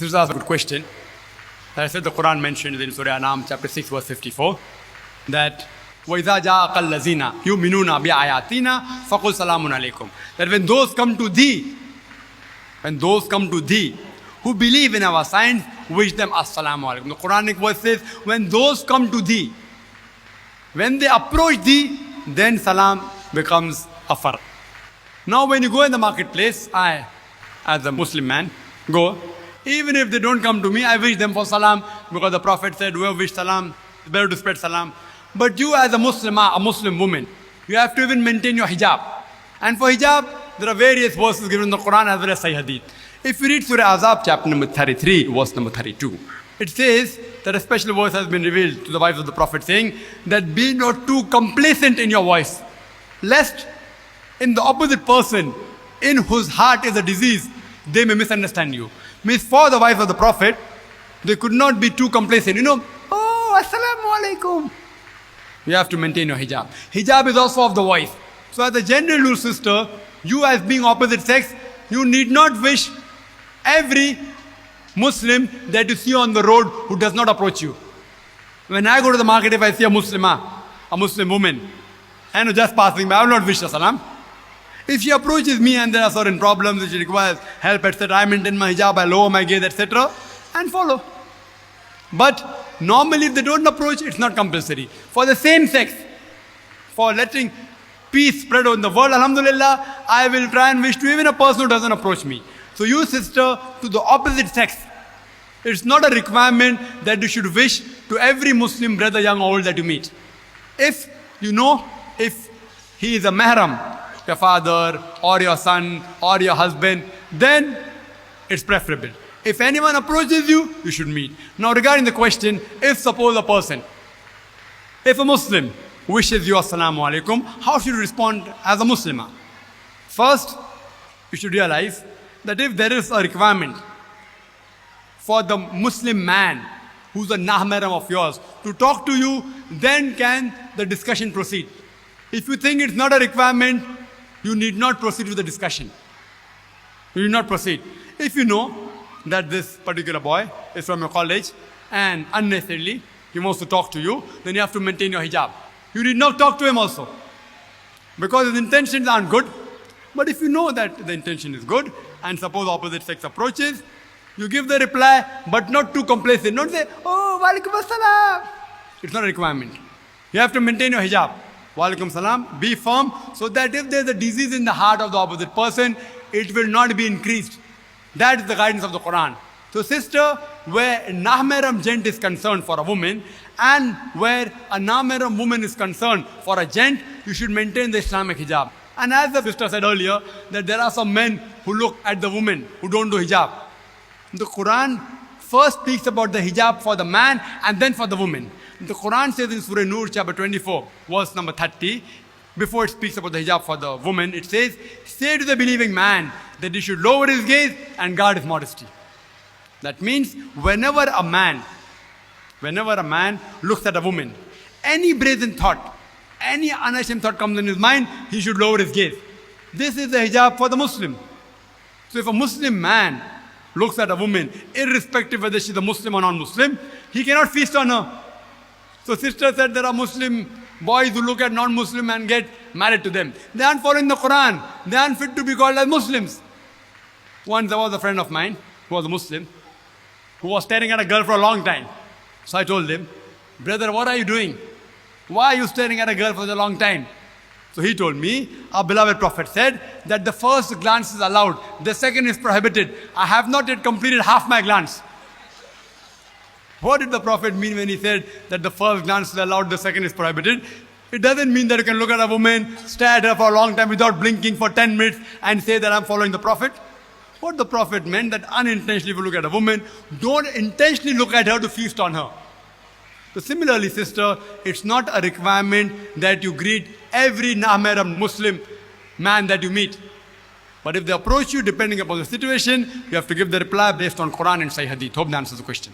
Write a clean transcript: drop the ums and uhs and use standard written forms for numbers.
Sister asked a good question. I said the Quran mentioned in Surah Anam chapter 6 verse 54 that وَإِذَا جَاءَكَ الَّذِينَ يُؤْمِنُونَ بِآيَاتِنَا فَقُلْ سَلَامٌ عَلَيْكُمْ. That when those come to thee, who believe in our signs, wish them assalamu alaikum. The Quranic verse says, when those come to thee, when they approach thee, then salam becomes a fard. Now when you go in the marketplace, I, as a Muslim man, go. Even if they don't come to me, I wish them for salam, because the Prophet said, whoever wish salam, it's better to spread salam. But you as a Muslimah, a Muslim woman, you have to even maintain your hijab. And for hijab, there are various verses given in the Quran as well as Sahih Hadith. If you read Surah Azab, chapter number 33, verse number 32, it says that a special verse has been revealed to the wives of the Prophet saying that be not too complacent in your voice, lest in the opposite person in whose heart is a disease, they may misunderstand you. Means for the wives of the Prophet, they could not be too complacent. Oh, assalamu alaikum. You have to maintain your hijab. Hijab is also of the voice. So as a gender rule, sister, you as being opposite sex, you need not wish every Muslim that you see on the road who does not approach you. When I go to the market, if I see a Muslimah, a Muslim woman, and just passing by, I will not wish her salam. If she approaches me and there are certain problems, if she requires help, etc., I maintain my hijab, I lower my gaze, etc., and follow. But normally if they don't approach, it's not compulsory. For the same sex, for letting peace spread on the world, alhamdulillah, I will try and wish to even a person who doesn't approach me. So you, sister, to the opposite sex, it's not a requirement that you should wish to every Muslim brother, young or old, that you meet. If you know, if he is a mahram, your father or your son or your husband, then it's preferable. If anyone approaches you, you should meet. Now regarding the question, if suppose a person, if a Muslim wishes you assalamu alaikum, how should you respond as a Muslimah? First, you should realize that if there is a requirement for the Muslim man who's a mahram of yours to talk to you, then can the discussion proceed. If you think it's not a requirement, you need not proceed with the discussion. You need not proceed. If you know that this particular boy is from your college and unnecessarily he wants to talk to you, then you have to maintain your hijab. You need not talk to him also, because his intentions aren't good. But if you know that the intention is good, and suppose opposite sex approaches, you give the reply, but not too complacent. Don't say, oh, walaikum assalam. It's not a requirement. You have to maintain your hijab. Walaikum salam, be firm, so that if there's a disease in the heart of the opposite person, it will not be increased. That is the guidance of the Quran. So sister, where a nahmaram gent is concerned for a woman, and where a nahmaram woman is concerned for a gent, you should maintain the Islamic hijab. And as the sister said earlier, that there are some men who look at the woman who don't do hijab. The Quran first speaks about the hijab for the man and then for the woman. The Quran says in Surah Nur chapter 24, verse number 30, before it speaks about the hijab for the woman, it says, say to the believing man that he should lower his gaze and guard his modesty. That means whenever a man looks at a woman, any brazen thought, any unashamed thought comes in his mind, he should lower his gaze. This is the hijab for the Muslim. So if a Muslim man looks at a woman, irrespective whether she's a Muslim or non-Muslim, he cannot feast on her. So sister said there are Muslim boys who look at non-Muslim and get married to them. They aren't following the Quran. They aren't fit to be called as Muslims. Once there was a friend of mine who was a Muslim, who was staring at a girl for a long time. So I told him, brother, what are you doing? Why are you staring at a girl for a long time? So he told me, our beloved Prophet said that the first glance is allowed, the second is prohibited. I have not yet completed half my glance. What did the Prophet mean when he said that the first glance is allowed, the second is prohibited? It doesn't mean that you can look at a woman, stare at her for a long time without blinking for 10 minutes and say that I'm following the Prophet. What the Prophet meant that unintentionally if you look at a woman, don't intentionally look at her to feast on her. So similarly, sister, it's not a requirement that you greet every nahmaram Muslim man that you meet. But if they approach you, depending upon the situation, you have to give the reply based on Quran and Sahih Hadith. Hope that answers the question.